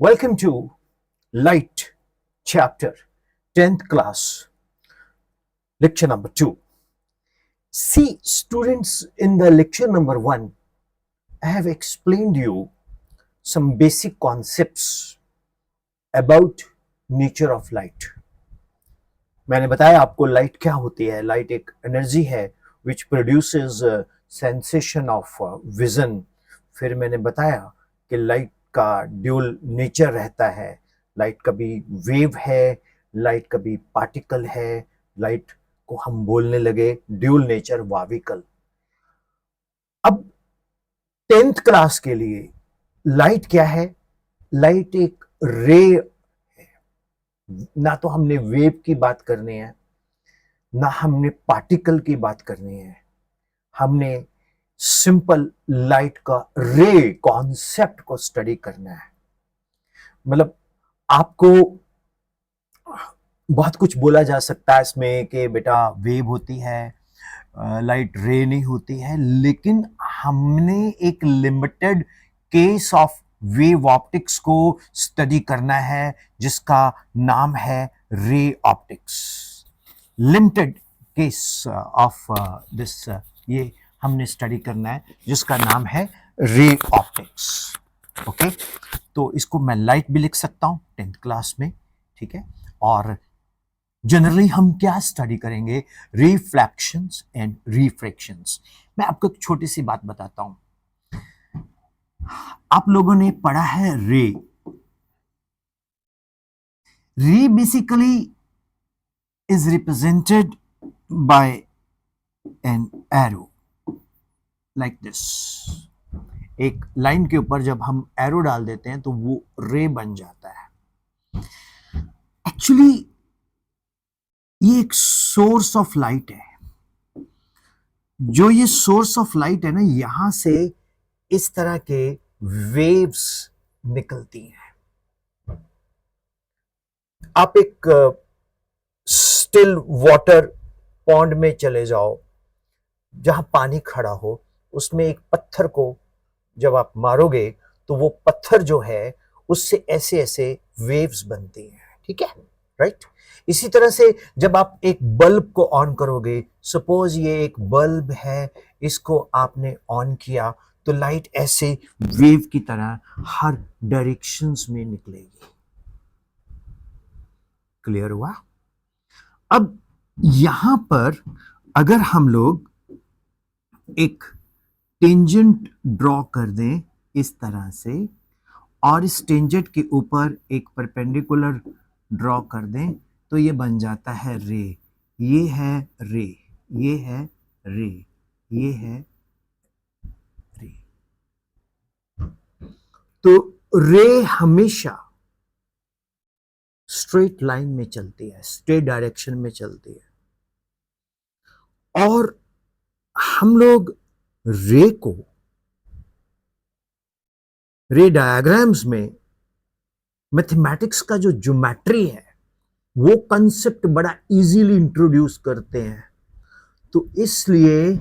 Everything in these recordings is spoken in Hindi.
Welcome to Light Chapter 10th class, lecture number 2. See, students, in the lecture number 1, I have explained you some basic concepts about nature of light. मैंने बताया आपको लाइट क्या होती है. लाइट एक एनर्जी है which produces sensation of vision. फिर मैंने बताया कि लाइट का ड्यूल नेचर रहता है. लाइट कभी वेव है, लाइट कभी पार्टिकल है. लाइट को हम बोलने लगे ड्यूल नेचर वाविकल. अब 10th क्लास के लिए लाइट क्या है? लाइट एक रे है. ना तो हमने वेव की बात करनी है, ना हमने पार्टिकल की बात करनी है. हमने सिंपल लाइट का रे कॉन्सेप्ट को स्टडी करना है. मतलब आपको बहुत कुछ बोला जा सकता है इसमें कि बेटा वेव होती है, लाइट रे नहीं होती है, लेकिन हमने एक limited case of wave optics को स्टडी करना है जिसका नाम है ray optics. Limited case of this ये हमने स्टडी करना है जिसका नाम है रे ऑप्टिक्स. ओके, तो इसको मैं लाइट भी लिख सकता हूं 10th क्लास में. ठीक है, और जनरली हम क्या स्टडी करेंगे? Reflections and refractions. मैं आपको एक छोटी सी बात बताता हूं. आप लोगों ने पढ़ा है रे. रे basically is represented by an arrow like this. एक लाइन के ऊपर जब हम एरो डाल देते हैं तो वो रे बन जाता है. एक्चुअली ये एक सोर्स ऑफ लाइट है. जो ये सोर्स ऑफ लाइट है ना, यहां से इस तरह के वेव्स निकलती हैं. आप एक स्टिल वाटर पॉन्ड में चले जाओ जहां पानी खड़ा हो, उसमें एक पत्थर को जब आप मारोगे तो वो पत्थर जो है उससे ऐसे ऐसे वेव्स बनती हैं. ठीक है, राइट. इसी तरह से जब आप एक बल्ब को ऑन करोगे, सपोज ये एक बल्ब है, इसको आपने ऑन किया तो लाइट ऐसे वेव की तरह हर डायरेक्शंस में निकलेगी. क्लियर हुआ? अब यहां पर अगर हम लोग एक टेंजेंट ड्रॉ कर दें इस तरह से, और इस टेंजेंट के ऊपर एक परपेंडिकुलर ड्रॉ कर दें, तो ये बन जाता है रे. ये है रे, ये है रे, ये है रे. तो रे हमेशा स्ट्रेट लाइन में चलती है, स्ट्रेट डायरेक्शन में चलती है. और हम लोग रे को रे डायग्राम्स में मैथमेटिक्स का जो ज्योमेट्री है वो कंसेप्ट बड़ा इजीली इंट्रोड्यूस करते हैं. तो इसलिए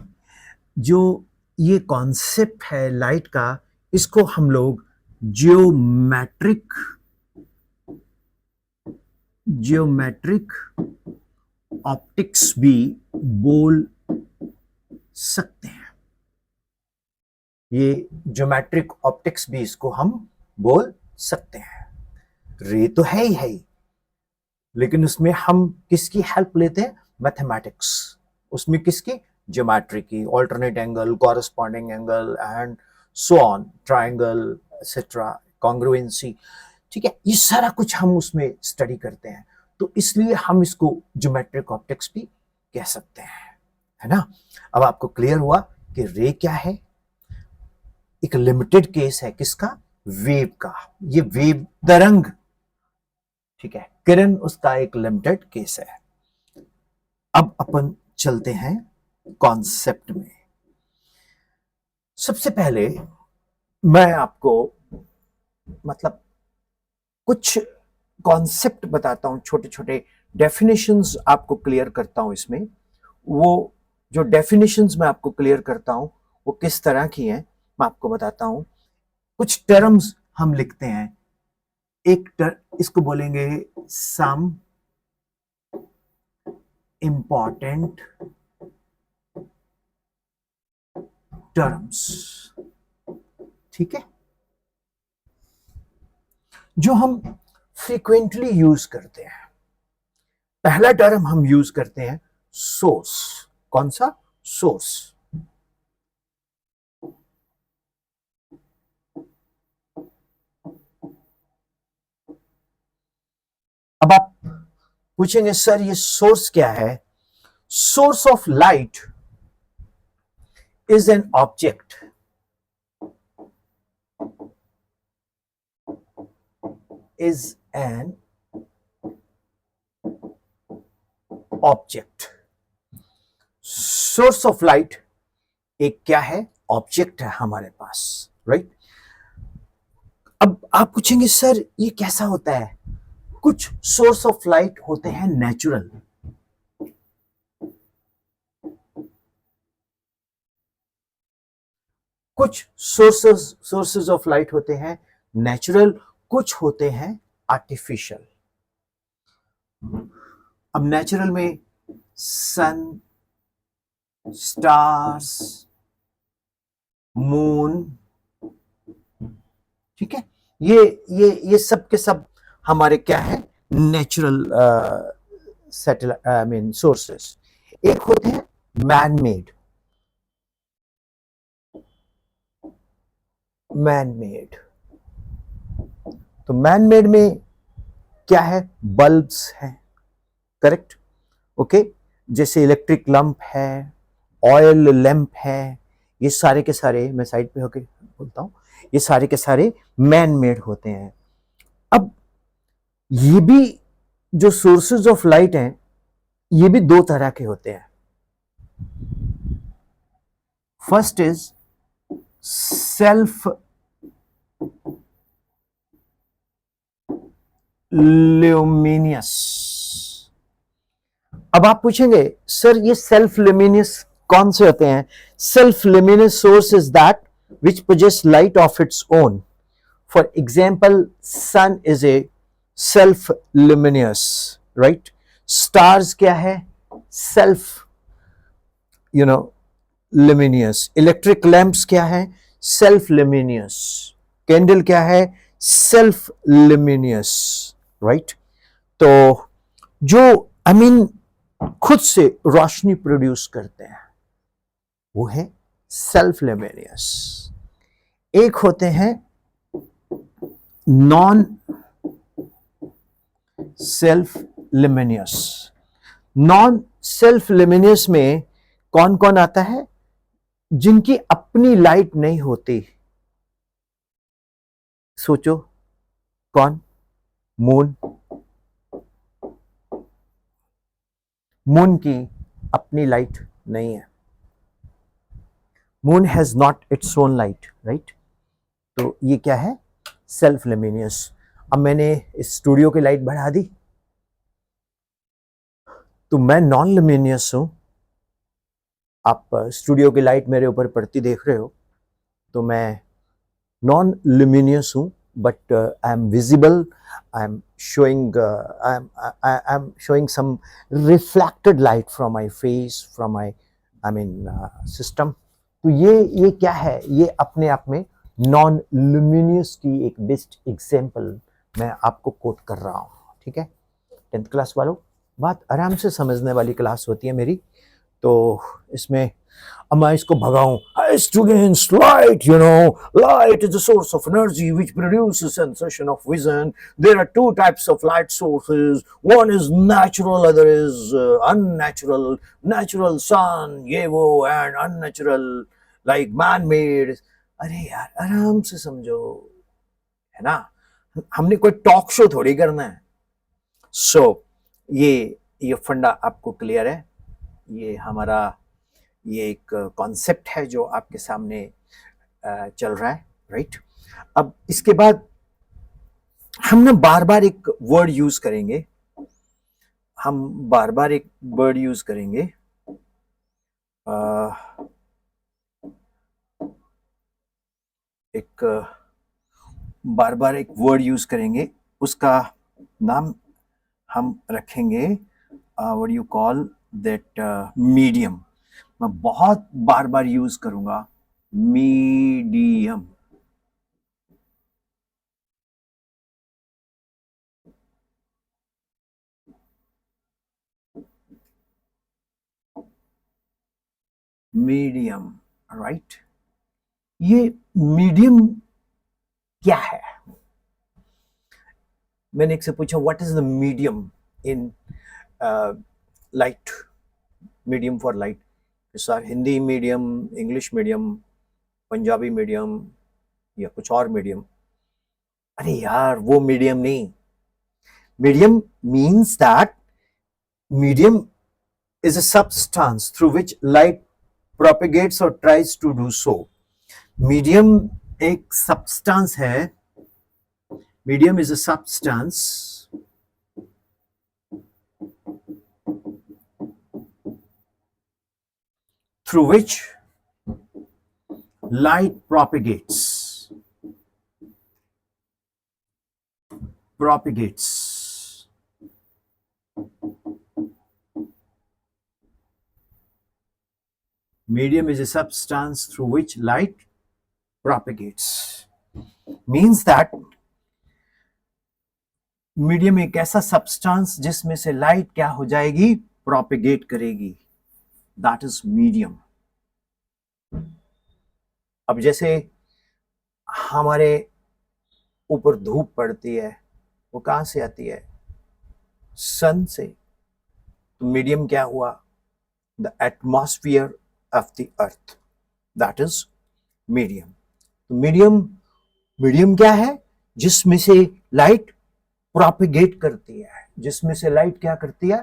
जो ये कॉन्सेप्ट है लाइट का, इसको हम लोग जियोमेट्रिक ऑप्टिक्स भी बोल सकते हैं. ये ज्योमेट्रिक ऑप्टिक्स भी इसको हम बोल सकते हैं. रे तो है ही, लेकिन उसमें हम किसकी हेल्प लेते हैं? मैथमेटिक्स. उसमें किसकी? ज्योमेट्री की. Alternate angle, corresponding angle and so on, triangle etcetera, congruency. ठीक है, ये सारा कुछ हम उसमें स्टडी करते हैं. तो इसलिए हम इसको ज्योमेट्रिक ऑप्टिक्स भी कह सकते हैं, है ना. अब आपको क्लियर हुआ कि रे क्या है. एक लिमिटेड केस है किसका? वेव का. ये वेव तरंग, ठीक है, किरण, उसका एक लिमिटेड केस है. अब अपन चलते हैं कॉन्सेप्ट में. सबसे पहले मैं आपको मतलब कुछ कॉन्सेप्ट बताता हूं, छोटे छोटे डेफिनेशंस आपको क्लियर करता हूं इसमें. वो जो डेफिनेशंस मैं आपको क्लियर करता हूं वो किस तरह की हैं मैं आपको बताता हूं. कुछ टर्म्स हम लिखते हैं इसको बोलेंगे सम इंपॉर्टेंट टर्म्स, ठीक है, जो हम फ्रीक्वेंटली यूज करते हैं। पहला टर्म हम यूज करते हैं सोर्स। कौन सा? सोर्स। अब आप पूछेंगे सर ये सोर्स क्या है? Source of light is an object object. Source of light एक क्या है? ऑब्जेक्ट है हमारे पास, राइट? अब आप पूछेंगे सर ये कैसा होता है? कुछ सोर्स ऑफ लाइट होते हैं नेचुरल, कुछ सोर्सेस ऑफ लाइट होते हैं नेचुरल, कुछ होते हैं आर्टिफिशियल। अब नेचुरल में सन, स्टार्स, मून, ठीक है, ये सब के सब हमारे क्या है? Natural satellite, I mean sources. एक होते हैं मैन मेड। तो मैन मेड में क्या है? बल्ब्स हैं, करेक्ट, ओके, जैसे इलेक्ट्रिक लैंप है, ऑयल लैंप है, ये सारे के सारे, मैं साइड पे होके बोलता हूं, ये सारे के सारे मैन मेड होते हैं। अब ये भी जो सोर्सेज ऑफ लाइट हैं ये भी दो तरह के होते हैं। First is self luminous. अब आप पूछेंगे सर ये सेल्फ ल्यूमिनियस कौन से होते हैं? Self luminous source is that which possess light of its own. For example, sun is a self-luminous, right? Stars क्या है? Self, luminous. Electric lamps क्या है? Self-luminous. Candle क्या है? Self-luminous, right? तो जो खुद से रोशनी प्रोड्यूस करते हैं वो है सेल्फ ल्यूमिनियस। एक होते हैं non self luminous. Non self luminous में कौन कौन आता है? जिनकी अपनी लाइट नहीं होती। सोचो कौन? मून। मून की अपनी लाइट नहीं है। Moon has not its own light, right? तो ये क्या है? Self luminous. अब मैंने इस स्टूडियो की लाइट बढ़ा दी तो मैं नॉन ल्यूमिनियस हूं। आप स्टूडियो की लाइट मेरे ऊपर पड़ती देख रहे हो तो मैं नॉन ल्यूमिनियस हूं, but I am visible, I am showing some reflected light from my face, from my system. तो ये क्या है? ये अपने आप में नॉन ल्यूमिनियस की एक बेस्ट एग्जाम्पल मैं आपको कोट कर रहा हूँ, ठीक है? 10th क्लास वालों, बात आराम से समझने वाली क्लास होती है मेरी, तो इसमें अब मैं इसको भगाऊं, hey students, light, light is a source of energy which produces sensation of vision. There are two types of light sources. One is natural, other is unnatural. Natural sun, ये वो, and unnatural like man-made. अरे यार आराम से समझो, है ना? हमने कोई टॉक शो थोड़ी करना है। सो ये फंडा आपको क्लियर है? ये हमारा ये एक कॉन्सेप्ट है जो आपके सामने चल रहा है, राइट? अब इसके बाद हम ना बार बार एक वर्ड यूज करेंगे, उसका नाम हम रखेंगे what you call that medium. मैं बहुत बार बार यूज करूंगा मीडियम। Medium, right. ये मीडियम क्या है? मैंने एक से पूछा what is the medium in light, medium for light. Sir Hindi medium, English medium, Punjabi medium या कुछ और मीडियम? अरे यार वो मीडियम नहीं। Medium means that medium is a substance through which light propagates or tries to do so. Medium एक substance है, medium is a substance through which light propagates. Medium is a substance through which light propagates. Means that medium एक ऐसा सब्सटेंस जिसमें से लाइट क्या हो जाएगी? प्रोपेगेट करेगी। That is medium. अब जैसे हमारे ऊपर धूप पड़ती है, वो कहां से आती है? सन से। तो मीडियम क्या हुआ? The atmosphere of the earth, that is medium. तो मीडियम क्या है? जिसमें से लाइट प्रोपेगेट करती है। जिसमें से लाइट क्या करती है?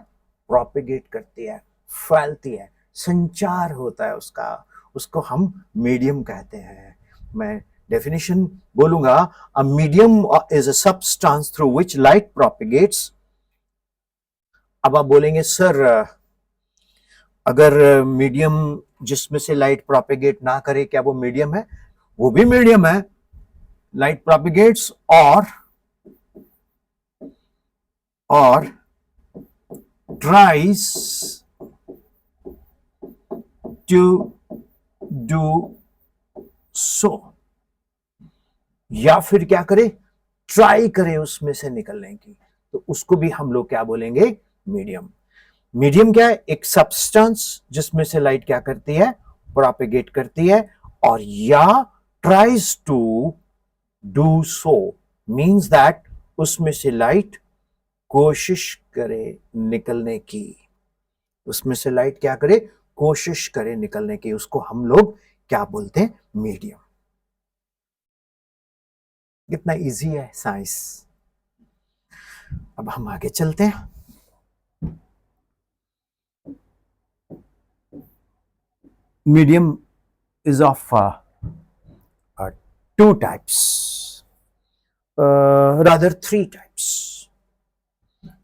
प्रोपेगेट करती है, फैलती है, संचार होता है उसका, उसको हम मीडियम कहते हैं। मैं डेफिनेशन बोलूंगा, a medium is a substance through which light propagates. अब आप बोलेंगे सर अगर मीडियम जिसमें से लाइट प्रोपेगेट ना करे, क्या वो मीडियम है? वो भी मीडियम है। लाइट प्रोपेगेट्स और tries to do so, या फिर क्या करे? ट्राई करे उसमें से निकलने की, तो उसको भी हम लोग क्या बोलेंगे? मीडियम। मीडियम क्या है? एक सब्सटेंस जिसमें से लाइट क्या करती है? प्रोपेगेट करती है, और या tries to do so, means that उसमें से लाइट कोशिश करे निकलने की। उसमें से लाइट क्या करे? कोशिश करे निकलने की। उसको हम लोग क्या बोलते हैं? मीडियम। कितना इजी है साइंस। अब हम आगे चलते हैं। Medium is of two types, rather three types.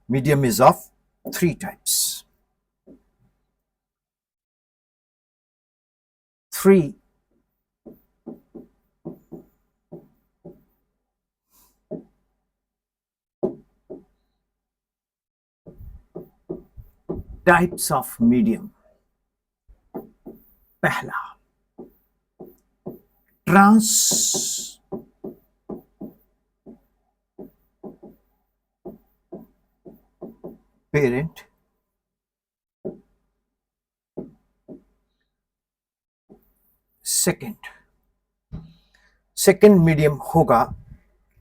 Medium is of three types. Three types of medium. पहला, transparent, सेकेंड मीडियम होगा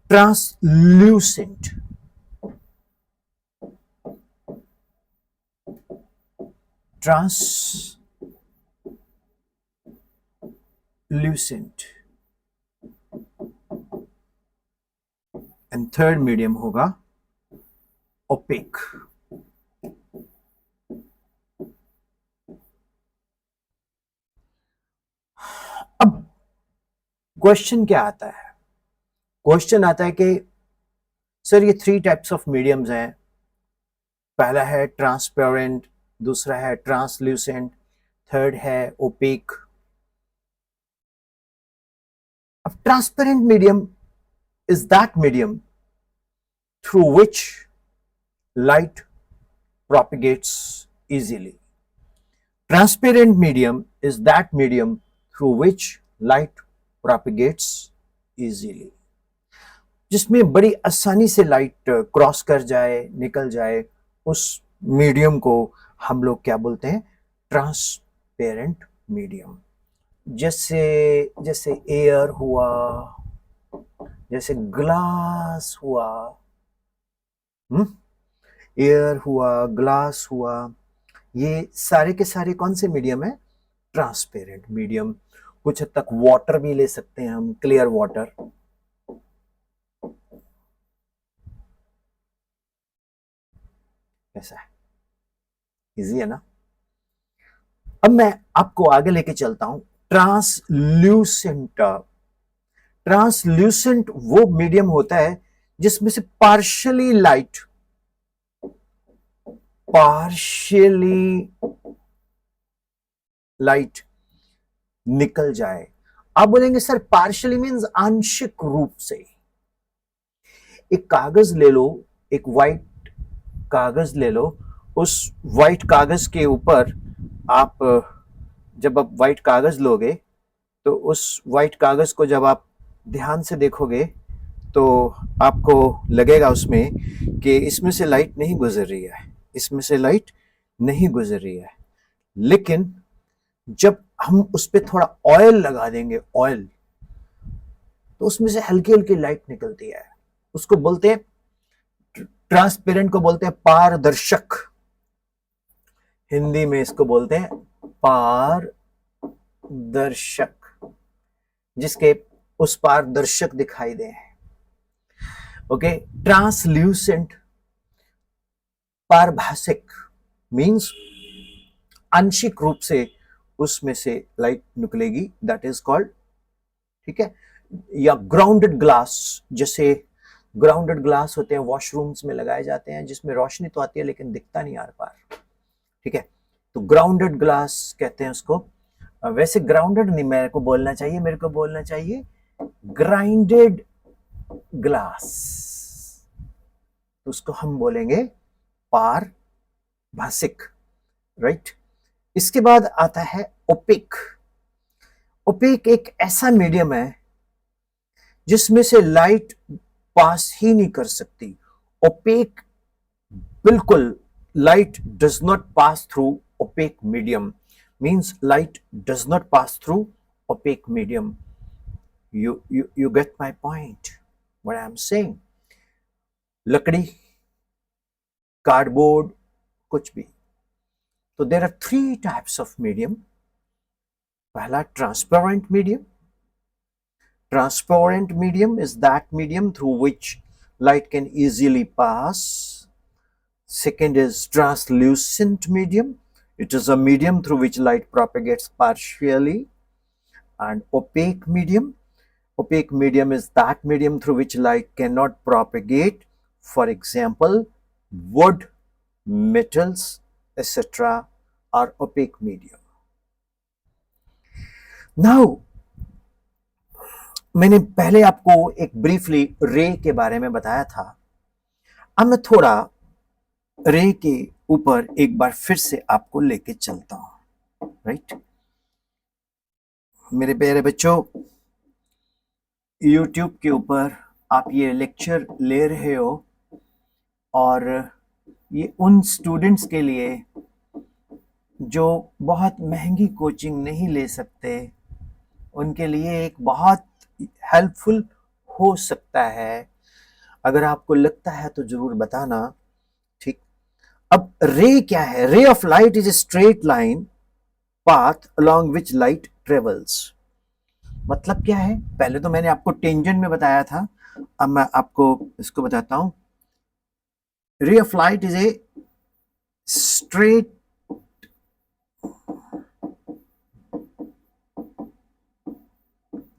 ट्रांसल्यूसेंट। एंड थर्ड मीडियम होगा ओपेक। अब क्वेश्चन क्या आता है? क्वेश्चन आता है कि सर ये थ्री टाइप्स ऑफ मीडियम्स हैं। पहला है ट्रांसपेरेंट, दूसरा है ट्रांसल्यूसेंट, थर्ड है ओपेक। अब transparent medium is that medium through which light propagates easily. Transparent medium is that medium through which light propagates easily. जिसमें बड़ी आसानी से लाइट क्रॉस कर जाए, निकल जाए, उस मीडियम को हम लोग क्या बोलते हैं? Transparent medium. जैसे जैसे एयर हुआ, जैसे ग्लास हुआ, एयर हुआ, ग्लास हुआ, ये सारे के सारे कौन से मीडियम है? Transparent medium. कुछ हद तक वाटर भी ले सकते हैं हम, क्लियर वाटर। कैसा है? इजी है ना? अब मैं आपको आगे लेके चलता हूं। ट्रांसल्यूसेंट। ट्रांसल्यूसेंट वो मीडियम होता है जिसमें से पार्शियली लाइट निकल जाए। आप बोलेंगे सर पार्शियली मींस आंशिक रूप से। एक कागज ले लो, एक व्हाइट कागज ले लो, उस व्हाइट कागज के ऊपर आप जब आप व्हाइट कागज लोगे तो उस व्हाइट कागज को जब आप ध्यान से देखोगे तो आपको लगेगा उसमें कि इसमें से लाइट नहीं गुजर रही है, इसमें से लाइट नहीं गुजर रही है। लेकिन जब हम उस पर थोड़ा ऑयल लगा देंगे, ऑयल, तो उसमें से हल्की हल्की लाइट निकलती है। उसको बोलते हैं, ट्रांसपेरेंट को बोलते हैं पारदर्शक। हिंदी में इसको बोलते हैं पारदर्शक, जिसके उस पार दर्शक दिखाई दे। ओके, ट्रांसल्यूसेंट, पारभाषिक मींस आंशिक रूप से उसमें से लाइट निकलेगी, दैट इज कॉल्ड, ठीक है। या ग्राउंडेड ग्लास, जैसे ग्राउंडेड ग्लास होते हैं वॉशरूम्स में लगाए जाते हैं, जिसमें रोशनी तो आती है लेकिन दिखता नहीं आर पार, ठीक है, तो ग्राउंडेड ग्लास कहते हैं उसको। वैसे ग्राउंडेड नहीं मेरे को बोलना चाहिए, मेरे को बोलना चाहिए ग्राइंडेड ग्लास, तो उसको हम बोलेंगे पारभाषिक, राइट। इसके बाद आता है ओपेक। ओपेक एक ऐसा मीडियम है जिसमें से लाइट पास ही नहीं कर सकती। ओपेक, बिल्कुल light does not pass through opaque medium, means light does not pass through opaque medium. You get my point, what I am saying? लकड़ी, कार्डबोर्ड, कुछ भी। तो there are 3 types of medium. पहला transparent medium. Transparent medium is that medium through which light can easily pass. Second is translucent medium. It is a medium through which light propagates partially. And opaque medium. Opaque medium is that medium through which light cannot propagate. For example, wood, metals, etc. are opaque medium. Now, मैंने पहले आपको एक ब्रीफली रे के बारे में बताया था। अब मैं थोड़ा रे के ऊपर एक बार फिर से आपको लेके चलता हूं, राइट। मेरे प्यारे बच्चों, YouTube के ऊपर आप ये लेक्चर ले रहे हो और ये उन स्टूडेंट्स के लिए जो बहुत महंगी कोचिंग नहीं ले सकते, उनके लिए एक बहुत हेल्पफुल हो सकता है। अगर आपको लगता है तो जरूर बताना, ठीक। अब रे क्या है? Ray of light is a straight line path along which light travels. मतलब क्या है? पहले तो मैंने आपको टेंजेंट में बताया था, अब मैं आपको इसको बताता हूं। Ray of light is a straight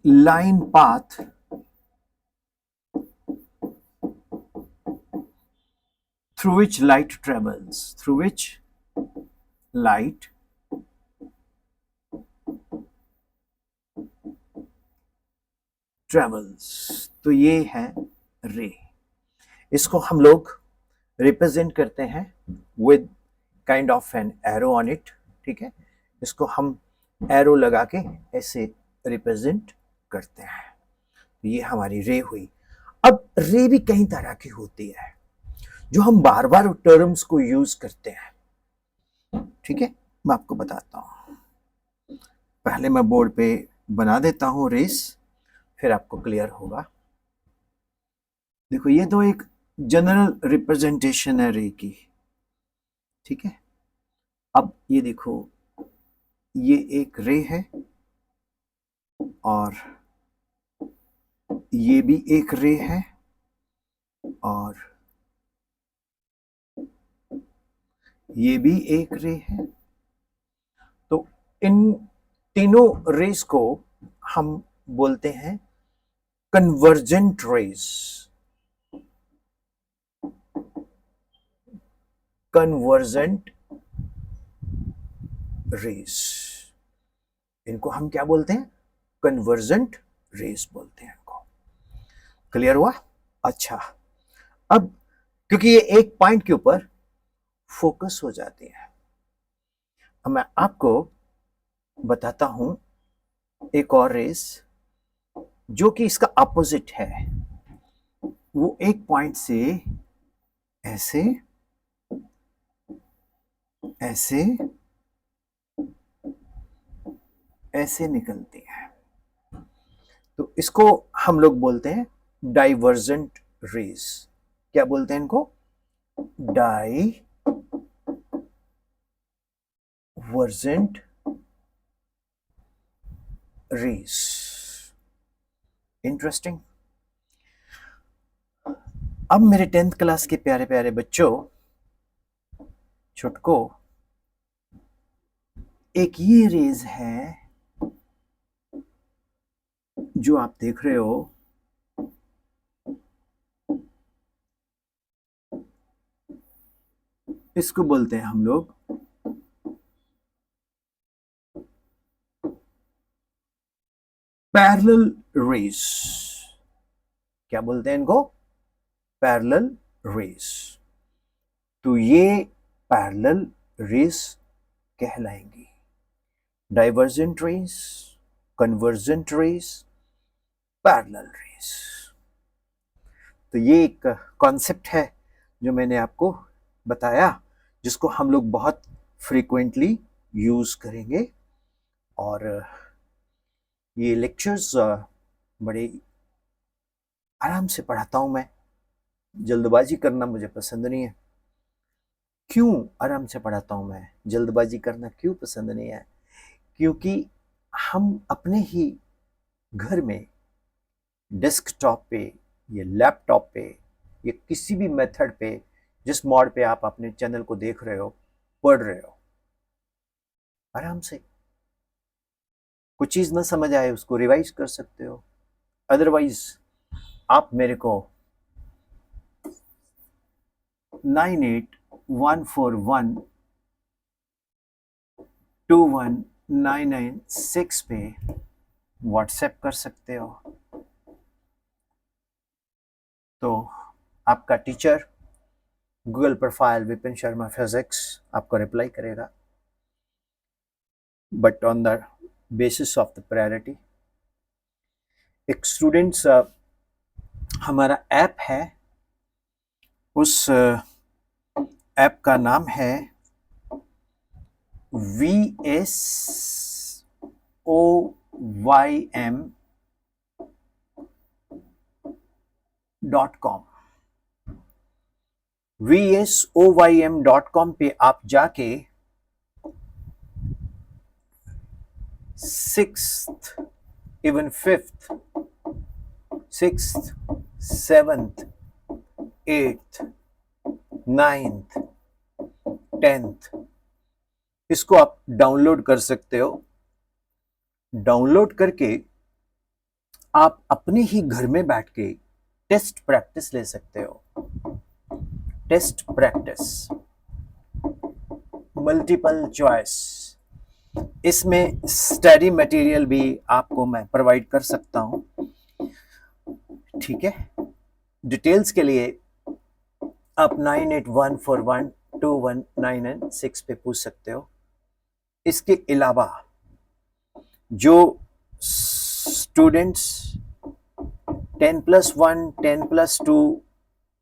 line path through which light travels, through which light travels। तो ये है रे। इसको हम लोग रिप्रेजेंट करते हैं with kind of an arrow on it, ठीक है। इसको हम एरो लगा के ऐसे रिप्रेजेंट करते हैं। ये हमारी रे हुई। अब रे भी कई तरह की होती है जो हम बार बार टर्म्स को यूज करते हैं, ठीक है। मैं आपको बताता हूं, पहले मैं बोर्ड पे बना देता हूं रेस, फिर आपको क्लियर होगा। देखो ये तो एक जनरल रिप्रेजेंटेशन है रे की, ठीक है। अब ये देखो, ये एक रे है और ये भी एक रे है और ये भी एक रे है। तो इन तीनों रेस को हम बोलते हैं कन्वर्जेंट रेस। कन्वर्जेंट रेस, इनको हम क्या बोलते हैं? कन्वर्जेंट रेस बोलते हैं इनको। क्लियर हुआ? अच्छा, अब क्योंकि ये एक पॉइंट के ऊपर फोकस हो जाती है, अब मैं आपको बताता हूं एक और रेस जो कि इसका ऑपोजिट है। वो एक पॉइंट से ऐसे ऐसे ऐसे निकलती है, तो इसको हम लोग बोलते हैं डाइवर्जेंट रेस। क्या बोलते हैं इनको? Divergent race. इंटरेस्टिंग। अब मेरे 10th क्लास के प्यारे प्यारे बच्चों, छुटको, एक ये रेज है जो आप देख रहे हो, इसको बोलते हैं हम लोग पैरेलल रेस। क्या बोलते हैं इनको? Parallel rays. तो ये पैरेलल रेस कहलाएंगी। Divergent rays, convergent rays, parallel rays. तो ये एक कॉन्सेप्ट है जो मैंने आपको बताया, जिसको हम लोग बहुत फ्रीक्वेंटली यूज करेंगे। और ये लेक्चर्स बड़े आराम से पढ़ाता हूं मैं, जल्दबाजी करना मुझे पसंद नहीं है। क्यों आराम से पढ़ाता हूं मैं, जल्दबाजी करना क्यों पसंद नहीं है? क्योंकि हम अपने ही घर में डेस्कटॉप पे या लैपटॉप पे या किसी भी मेथड पे, जिस मोड पे आप अपने चैनल को देख रहे हो, पढ़ रहे हो, आराम से कुछ चीज ना समझ आए उसको रिवाइज कर सकते हो। अदरवाइज आप मेरे को 9814121996 पे व्हाट्सएप कर सकते हो। तो आपका teacher Google profile Vipin Sharma physics आपको रिप्लाई करेगा, but on the basis of the priority. एक स्टूडेंट्स हमारा ऐप है, उस ऐप का नाम है VSOYM.com। VSOYM.com पे आप जाके 6th, even 5th, 6th, 7th, 8th, 9th, 10th इसको आप डाउनलोड कर सकते हो। डाउनलोड करके आप अपने ही घर में बैठ के टेस्ट प्रैक्टिस ले सकते हो। टेस्ट प्रैक्टिस, मल्टीपल चॉइस, इसमें स्टडी मटेरियल भी आपको मैं प्रोवाइड कर सकता हूं, ठीक है। डिटेल्स के लिए आप 9814121996 पे पूछ सकते हो। इसके अलावा जो स्टूडेंट्स 10+1 10+2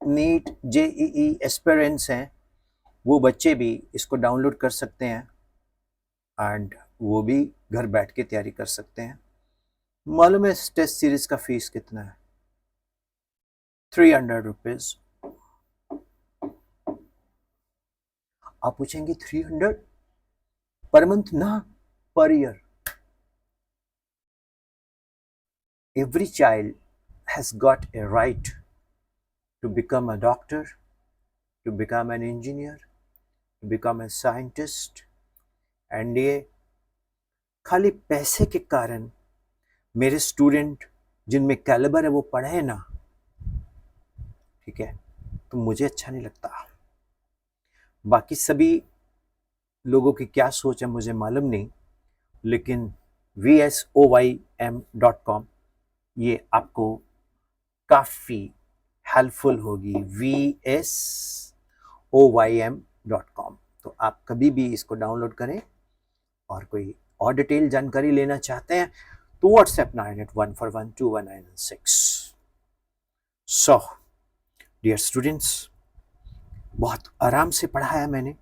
नीट जेईई एस्पिरेंट्स हैं, वो बच्चे भी इसको डाउनलोड कर सकते हैं एंड वो भी घर बैठ के तैयारी कर सकते हैं। मालूम है इस टेस्ट सीरीज का फीस कितना है? 300 रुपीज। आप पूछेंगे 300 पर मंथ? ना, per year. Every child has got a right to become a doctor, to become an engineer, to become a scientist, and ये खाली पैसे के कारण मेरे स्टूडेंट जिनमें कैलिबर है वो पढ़े ना, ठीक है, तो मुझे अच्छा नहीं लगता। बाकी सभी लोगों की क्या सोच है मुझे मालूम नहीं, लेकिन vsoym.com ये आपको काफ़ी हेल्पफुल होगी। vsoym.com, तो आप कभी भी इसको डाउनलोड करें और कोई और डिटेल जानकारी लेना चाहते हैं तो व्हाट्सएप 9814121996। सो डियर स्टूडेंट्स, बहुत आराम से पढ़ाया मैंने।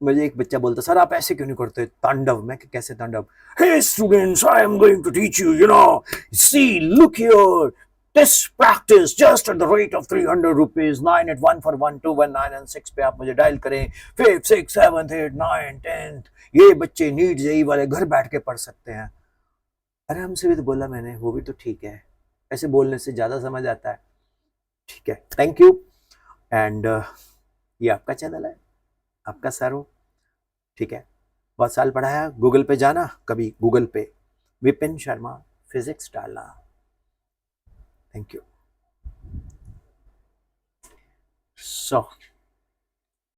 मुझे एक बच्चा बोलता, सर आप ऐसे क्यों नहीं करते तांडव? मैं कि कैसे तांडव? Hey students, I am going to teach you, you know, see look here, this practice just at the rate of 300 rupees। 9814121996 पे आप मुझे डायल करें। 5th 6th 7th 8th 9th 10th ये बच्चे नीट जेई वाले घर बैठ के पढ़ सकते हैं। आराम से भी तो बोला मैंने, वो भी तो ठीक है, ऐसे बोलने से ज्यादा समझ आता है। ठीक है, थैंक यू। एंड ये आपका चैनल है, आपका सर हूं, ठीक है, बहुत साल पढ़ाया। गूगल पे जाना, कभी गूगल पे विपिन शर्मा फिजिक्स डालना। Thank you. So